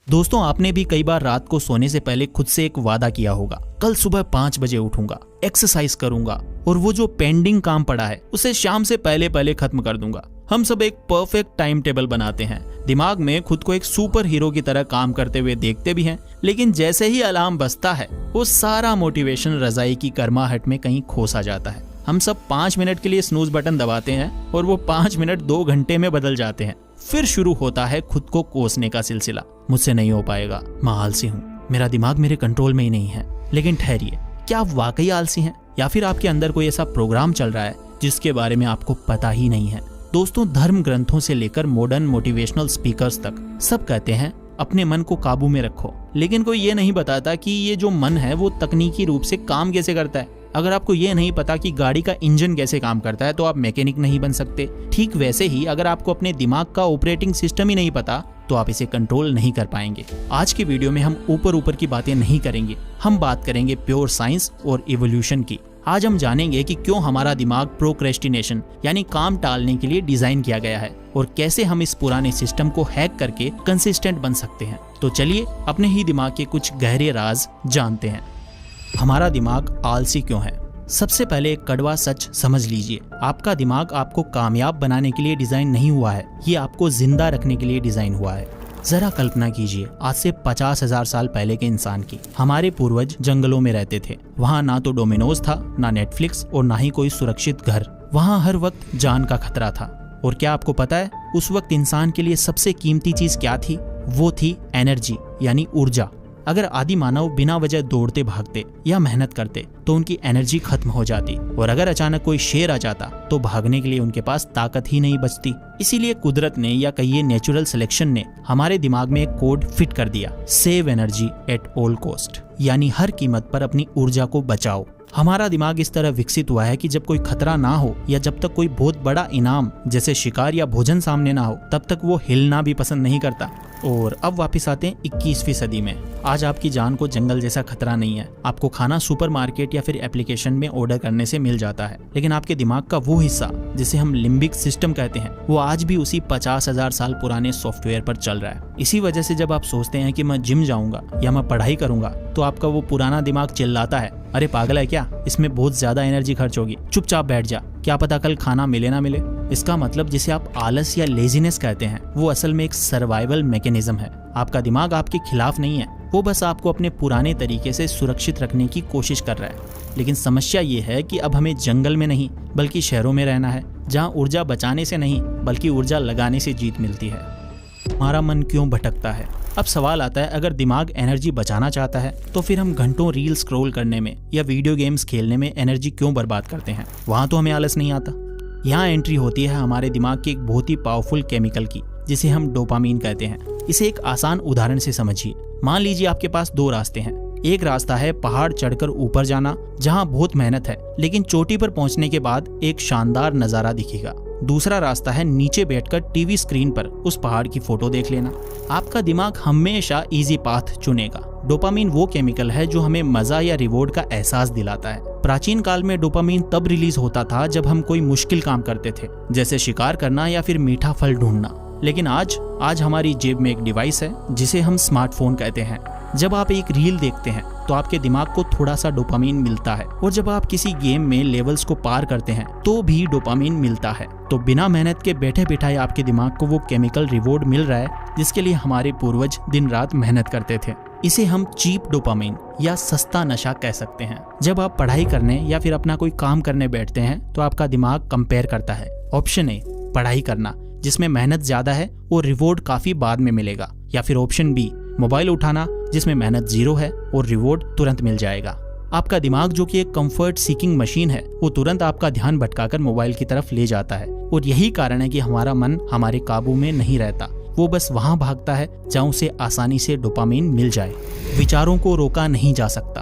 दोस्तों, आपने भी कई बार रात को सोने से पहले खुद से एक वादा किया होगा, कल सुबह 5 बजे उठूंगा, एक्सरसाइज करूंगा और वो जो पेंडिंग काम पड़ा है उसे शाम से पहले पहले खत्म कर दूंगा। हम सब एक परफेक्ट टाइम टेबल बनाते हैं, दिमाग में खुद को एक सुपर हीरो की तरह काम करते हुए देखते भी हैं, लेकिन जैसे ही अलार्म बजता है वो सारा मोटिवेशन रजाई की गर्माहट में कहीं खो सा जाता है। हम सब 5 मिनट के लिए स्नूज बटन दबाते हैं और वो 5 मिनट 2 घंटे में बदल जाते हैं। फिर शुरू होता है खुद को कोसने का सिलसिला। मुझसे नहीं हो पाएगा, मैं आलसी हूँ, मेरा दिमाग मेरे कंट्रोल में ही नहीं है। लेकिन ठहरिए, क्या आप वाकई आलसी हैं या फिर आपके अंदर कोई ऐसा प्रोग्राम चल रहा है जिसके बारे में आपको पता ही नहीं है? दोस्तों, धर्म ग्रंथों से लेकर मॉडर्न मोटिवेशनल स्पीकर्स तक सब कहते हैं अपने मन को काबू में रखो, लेकिन कोई ये नहीं बताता कि ये जो मन है वो तकनीकी रूप से काम कैसे करता है। अगर आपको ये नहीं पता कि गाड़ी का इंजन कैसे काम करता है तो आप मैकेनिक नहीं बन सकते। ठीक वैसे ही अगर आपको अपने दिमाग का ऑपरेटिंग सिस्टम ही नहीं पता तो आप इसे कंट्रोल नहीं कर पाएंगे। आज की वीडियो में हम ऊपर की बातें नहीं करेंगे, हम बात करेंगे प्योर साइंस और इवोल्यूशन की। आज हम जानेंगे कि क्यों हमारा दिमाग प्रोक्रेस्टिनेशन यानी काम टालने के लिए डिजाइन किया गया है और कैसे हम इस पुराने सिस्टम को हैक करके कंसिस्टेंट बन सकते हैं। तो चलिए अपने ही दिमाग के कुछ गहरे राज जानते हैं। हमारा दिमाग आलसी क्यों है? सबसे पहले एक कड़वा सच समझ लीजिए, आपका दिमाग आपको कामयाब बनाने के लिए डिजाइन नहीं हुआ है, ये आपको जिंदा रखने के लिए डिजाइन हुआ है। जरा कल्पना कीजिए आज से 50,000 साल पहले के इंसान की। हमारे पूर्वज जंगलों में रहते थे, वहाँ ना तो डोमिनोज था, ना नेटफ्लिक्स और ना ही कोई सुरक्षित घर। वहाँ हर वक्त जान का खतरा था। और क्या आपको पता है उस वक्त इंसान के लिए सबसे कीमती चीज क्या थी? वो थी एनर्जी यानी ऊर्जा। अगर आदि मानव बिना वजह दौड़ते भागते या मेहनत करते तो उनकी एनर्जी खत्म हो जाती, और अगर अचानक कोई शेर आ जाता तो भागने के लिए उनके पास ताकत ही नहीं बचती। इसीलिए कुदरत ने या कहिए नेचुरल सिलेक्शन ने हमारे दिमाग में एक कोड फिट कर दिया, save energy at all cost, यानी हर कीमत पर अपनी ऊर्जा को बचाओ। हमारा दिमाग इस तरह विकसित हुआ है कि जब कोई खतरा ना हो या जब तक कोई बहुत बड़ा इनाम जैसे शिकार या भोजन सामने ना हो तब तक वो हिलना भी पसंद नहीं करता। और अब वापस आते हैं 21वीं सदी में। आज आपकी जान को जंगल जैसा खतरा नहीं है, आपको खाना सुपरमार्केट या फिर एप्लीकेशन में ऑर्डर करने से मिल जाता है, लेकिन आपके दिमाग का वो हिस्सा जिसे हम लिम्बिक सिस्टम कहते हैं वो आज भी उसी 50,000 साल पुराने सॉफ्टवेयर पर चल रहा है। इसी वजह से जब आप सोचते हैं कि मैं जिम जाऊंगा या मैं पढ़ाई करूंगा तो आपका वो पुराना दिमाग चिल्लाता है, अरे पागल है क्या, इसमें बहुत ज्यादा एनर्जी खर्च होगी, चुपचाप बैठ जा, क्या पता कल खाना मिले ना मिले। इसका मतलब जिसे आप आलस या लेजीनेस कहते हैं वो असल में एक सर्वाइवल मैकेनिज्म है। आपका दिमाग आपके खिलाफ नहीं है, वो बस आपको अपने पुराने तरीके से सुरक्षित रखने की कोशिश कर रहा है। लेकिन समस्या ये है कि अब हमें जंगल में नहीं बल्कि शहरों में रहना है, जहाँ ऊर्जा बचाने से नहीं बल्कि ऊर्जा लगाने से जीत मिलती है। हमारा मन क्यों भटकता है? अब सवाल आता है, अगर दिमाग एनर्जी बचाना चाहता है तो फिर हम घंटों रील स्क्रॉल करने में या वीडियो गेम्स खेलने में एनर्जी क्यों बर्बाद करते हैं? वहाँ तो हमें आलस नहीं आता। यहाँ एंट्री होती है हमारे दिमाग की एक बहुत ही पावरफुल केमिकल की, जिसे हम डोपामीन कहते हैं। इसे एक आसान उदाहरण से समझिए। मान लीजिए आपके पास 2 रास्ते हैं। एक रास्ता है पहाड़ चढ़कर ऊपर जाना, जहाँ बहुत मेहनत है लेकिन चोटी पर पहुँचने के बाद एक शानदार नजारा दिखेगा। दूसरा रास्ता है नीचे बैठकर टीवी स्क्रीन पर उस पहाड़ की फोटो देख लेना। आपका दिमाग हमेशा इजी पाथ चुनेगा। डोपामीन वो केमिकल है जो हमें मजा या रिवॉर्ड का एहसास दिलाता है। प्राचीन काल में डोपामीन तब रिलीज होता था जब हम कोई मुश्किल काम करते थे, जैसे शिकार करना या फिर मीठा फल ढूंढना। लेकिन आज हमारी जेब में एक डिवाइस है जिसे हम स्मार्टफोन कहते हैं। जब आप एक रील देखते हैं तो आपके दिमाग को थोड़ा सा डोपामीन मिलता है, और जब आप किसी गेम में लेवल्स को पार करते हैं तो भी डोपामीन मिलता है। तो बिना मेहनत के बैठे बैठाए आपके दिमाग को वो केमिकल रिवॉर्ड मिल रहा है जिसके लिए हमारे पूर्वज दिन रात मेहनत करते थे। इसे हम चीप डोपामीन या सस्ता नशा कह सकते हैं। जब आप पढ़ाई करने या फिर अपना कोई काम करने बैठते हैं तो आपका दिमाग कंपेयर करता है। ऑप्शन ए, पढ़ाई करना जिसमें मेहनत ज्यादा है और रिवॉर्ड काफी बाद में मिलेगा, या फिर ऑप्शन बी, मोबाइल उठाना जिसमें मेहनत 0 है और रिवॉर्ड तुरंत मिल जाएगा। आपका दिमाग जो कि एक कंफर्ट सीकिंग मशीन है वो तुरंत आपका ध्यान भटकाकर मोबाइल की तरफ ले जाता है, और यही कारण है कि हमारा मन हमारे काबू में नहीं रहता। वो बस वहां भागता है जहां उसे आसानी से डोपामीन मिल जाए। विचारों को रोका नहीं जा सकता।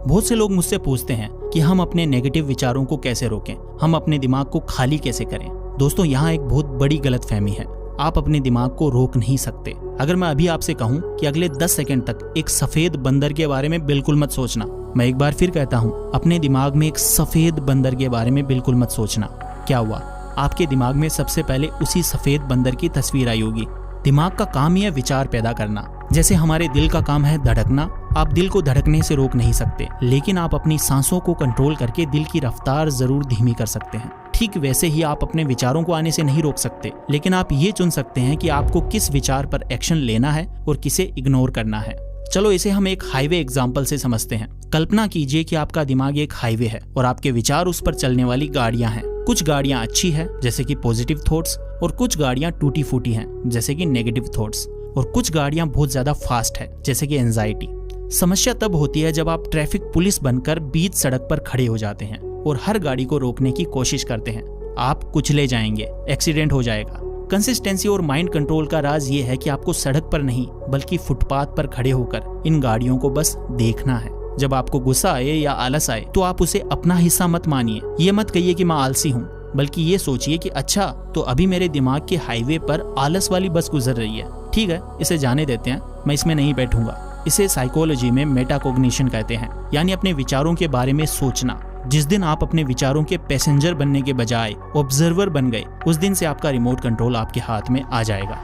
बहुत से लोग मुझसे पूछते हैं कि हम अपने नेगेटिव विचारों को कैसे रोकें, हम अपने दिमाग को खाली कैसे करें। दोस्तों, यहाँ एक बहुत बड़ी गलतफहमी है। आप अपने दिमाग को रोक नहीं सकते। अगर मैं अभी आपसे कहूँ कि अगले 10 सेकंड तक एक सफेद बंदर के बारे में बिल्कुल मत सोचना, मैं एक बार फिर कहता हूँ, अपने दिमाग में एक सफेद बंदर के बारे में बिल्कुल मत सोचना। क्या हुआ? आपके दिमाग में सबसे पहले उसी सफेद बंदर की तस्वीर आई होगी। दिमाग का काम ही है विचार पैदा करना। जैसे हमारे दिल का काम है धड़कना, आप दिल को धड़कने से रोक नहीं सकते, लेकिन आप अपनी सांसों को कंट्रोल करके दिल की रफ्तार जरूर धीमी कर सकते हैं। ठीक वैसे ही आप अपने विचारों को आने से नहीं रोक सकते, लेकिन आप ये चुन सकते हैं कि आपको किस विचार पर एक्शन लेना है और किसे इग्नोर करना है। चलो इसे हम एक हाईवे एग्जाम्पल से समझते हैं। कल्पना कीजिए कि आपका दिमाग एक हाईवे है और आपके विचार उस पर चलने वाली गाड़ियां हैं। कुछ गाड़ियां अच्छी है जैसे कि पॉजिटिव थॉट्स, और कुछ गाड़ियां टूटी फूटी हैं जैसे कि नेगेटिव थॉट्स, और कुछ गाड़ियां बहुत ज्यादा फास्ट है जैसे कि एंजाइटी। समस्या तब होती है जब आप ट्रैफिक पुलिस बनकर बीच सड़क पर खड़े हो जाते हैं और हर गाड़ी को रोकने की कोशिश करते हैं। आप कुचले जाएंगे, एक्सीडेंट हो जाएगा। कंसिस्टेंसी और माइंड कंट्रोल का राज ये है कि आपको सड़क पर नहीं बल्कि फुटपाथ पर खड़े होकर इन गाड़ियों को बस देखना है। जब आपको गुस्सा आए या आलस आए तो आप उसे अपना हिस्सा मत मानिए। ये मत कहिए कि मैं आलसी हूँ, बल्कि ये सोचिए कि अच्छा तो अभी मेरे दिमाग के हाईवे पर आलस वाली बस गुजर रही है, ठीक है इसे जाने देते हैं, मैं इसमें नहीं बैठूंगा। इसे साइकोलॉजी में मेटाकॉग्निशन कहते हैं, यानी अपने विचारों के बारे में सोचना। जिस दिन आप अपने विचारों के पैसेंजर बनने के बजाय ऑब्जर्वर बन गए, उस दिन से आपका रिमोट कंट्रोल आपके हाथ में आ जाएगा।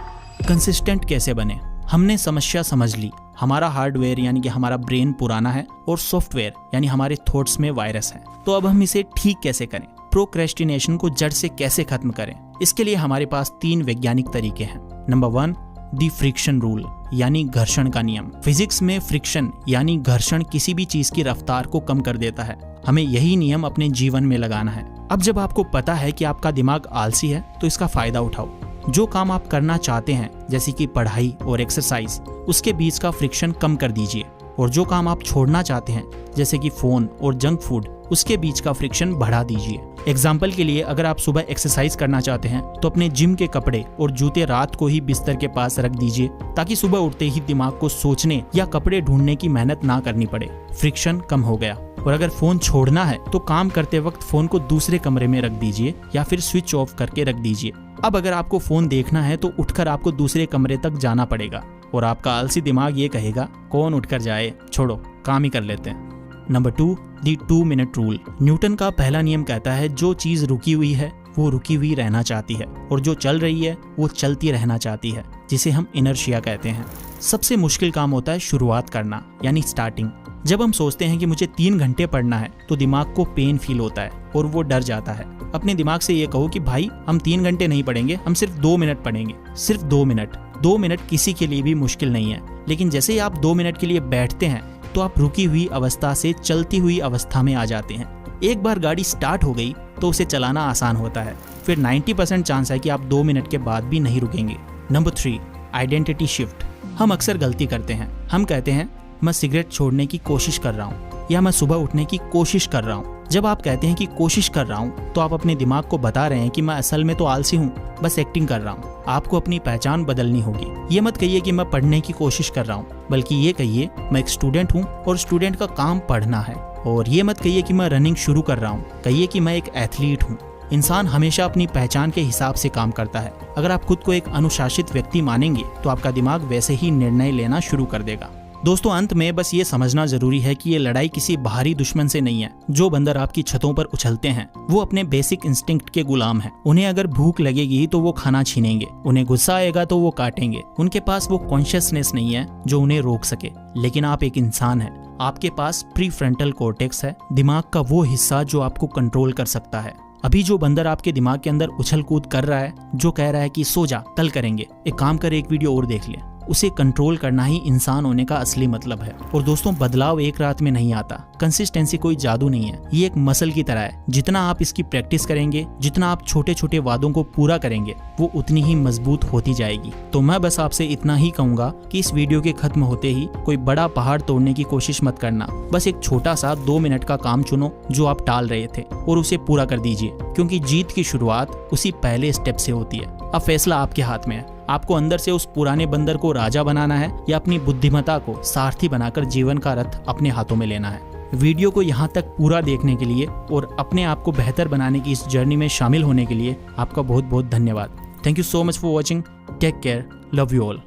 कंसिस्टेंट कैसे बने? हमने समस्या समझ ली। हमारा हार्डवेयर यानी कि हमारा ब्रेन पुराना है और सॉफ्टवेयर यानी हमारे थॉट्स में वायरस है। तो अब हम इसे ठीक कैसे करें? प्रोक्रेस्टिनेशन को जड़ से कैसे खत्म करें? इसके लिए हमारे पास 3 वैज्ञानिक तरीके हैं। नंबर 1, दी फ्रिक्शन रूल यानी घर्षण का नियम। फिजिक्स में फ्रिक्शन यानी घर्षण किसी भी चीज की रफ्तार को कम कर देता है। हमें यही नियम अपने जीवन में लगाना है। अब जब आपको पता है कि आपका दिमाग आलसी है तो इसका फायदा उठाओ। जो काम आप करना चाहते हैं जैसे कि पढ़ाई और एक्सरसाइज, उसके बीच का फ्रिक्शन कम कर दीजिए, और जो काम आप छोड़ना चाहते हैं जैसे कि फोन और जंक फूड, उसके बीच का फ्रिक्शन बढ़ा दीजिए। एग्जाम्पल के लिए अगर आप सुबह एक्सरसाइज करना चाहते हैं तो अपने जिम के कपड़े और जूते रात को ही बिस्तर के पास रख दीजिए, ताकि सुबह उठते ही दिमाग को सोचने या कपड़े ढूंढने की मेहनत ना करनी पड़े। फ्रिक्शन कम हो गया। और अगर फोन छोड़ना है तो काम करते वक्त फोन को दूसरे कमरे में रख दीजिए या फिर स्विच ऑफ करके रख दीजिए। अब अगर आपको फोन देखना है तो उठकर आपको दूसरे कमरे तक जाना पड़ेगा, और आपका आलसी दिमाग ये कहेगा कौन उठकर जाए, छोड़ो काम ही कर लेते हैं। नंबर 2, दी 2 मिनट रूल। न्यूटन का पहला नियम कहता है जो चीज रुकी हुई है वो रुकी हुई रहना चाहती है, और जो चल रही है वो चलती रहना चाहती है, जिसे हम इनर्शिया कहते हैं। सबसे मुश्किल काम होता है शुरुआत करना यानी स्टार्टिंग। जब हम सोचते हैं कि मुझे 3 घंटे पढ़ना है तो दिमाग को पेन फील होता है और वो डर जाता है। अपने दिमाग से ये कहो कि भाई हम 3 घंटे नहीं पढ़ेंगे, हम सिर्फ 2 मिनट पढ़ेंगे। सिर्फ 2 मिनट। 2 मिनट किसी के लिए भी मुश्किल नहीं है, लेकिन जैसे ही आप 2 मिनट के लिए बैठते हैं तो आप रुकी हुई अवस्था से चलती हुई अवस्था में आ जाते हैं। एक बार गाड़ी स्टार्ट हो गई तो उसे चलाना आसान होता है। फिर 90% चांस है कि आप 2 मिनट के बाद भी नहीं रुकेंगे। Number 3, identity shift. हम अक्सर गलती करते हैं। हम कहते हैं मैं सिगरेट छोड़ने की कोशिश कर रहा हूँ, या मैं सुबह उठने की कोशिश कर रहा हूँ। जब आप कहते हैं कि कोशिश कर रहा हूँ तो आप अपने दिमाग को बता रहे हैं कि मैं असल में तो आलसी हूँ, बस एक्टिंग कर रहा हूँ। आपको अपनी पहचान बदलनी होगी। ये मत कहिए कि मैं पढ़ने की कोशिश कर रहा हूँ, बल्कि ये कहिए मैं एक स्टूडेंट हूँ और स्टूडेंट का काम पढ़ना है। और ये मत कहिए कि मैं रनिंग शुरू कर रहा हूँ, कहिए कि मैं एक एथलीट हूँ। इंसान हमेशा अपनी पहचान के हिसाब से काम करता है। अगर आप खुद को एक अनुशासित व्यक्ति मानेंगे तो आपका दिमाग वैसे ही निर्णय लेना शुरू कर देगा। दोस्तों, अंत में बस ये समझना जरूरी है कि ये लड़ाई किसी बाहरी दुश्मन से नहीं है। जो बंदर आपकी छतों पर उछलते हैं वो अपने बेसिक इंस्टिंक्ट के गुलाम हैं। उन्हें अगर भूख लगेगी तो वो खाना छीनेंगे, उन्हें गुस्सा आएगा तो वो काटेंगे। उनके पास वो कॉन्शियसनेस नहीं है जो उन्हें रोक सके। लेकिन आप एक इंसान हैं, आपके पास प्रीफ्रंटल कॉर्टेक्स है, दिमाग का वो हिस्सा जो आपको कंट्रोल कर सकता है। अभी जो बंदर आपके दिमाग के अंदर उछल कूद कर रहा है, जो कह रहा है कि सो जा कल करेंगे, एक काम कर एक वीडियो और देख ले, उसे कंट्रोल करना ही इंसान होने का असली मतलब है। और दोस्तों, बदलाव एक रात में नहीं आता। कंसिस्टेंसी कोई जादू नहीं है, ये एक मसल की तरह है। जितना आप इसकी प्रैक्टिस करेंगे, जितना आप छोटे छोटे वादों को पूरा करेंगे, वो उतनी ही मजबूत होती जाएगी। तो मैं बस आपसे इतना ही कहूंगा कि इस वीडियो के खत्म होते ही कोई बड़ा पहाड़ तोड़ने की कोशिश मत करना। बस एक छोटा सा 2 मिनट का काम चुनो जो आप टाल रहे थे और उसे पूरा कर दीजिए, क्योंकि जीत की शुरुआत उसी पहले स्टेप से होती है। अब फैसला आपके हाथ में है। आपको अंदर से उस पुराने बंदर को राजा बनाना है या अपनी बुद्धिमत्ता को सारथी बनाकर जीवन का रथ अपने हाथों में लेना है। वीडियो को यहाँ तक पूरा देखने के लिए और अपने आप को बेहतर बनाने की इस जर्नी में शामिल होने के लिए आपका बहुत बहुत धन्यवाद। Thank you so much for watching. Take care, love you all.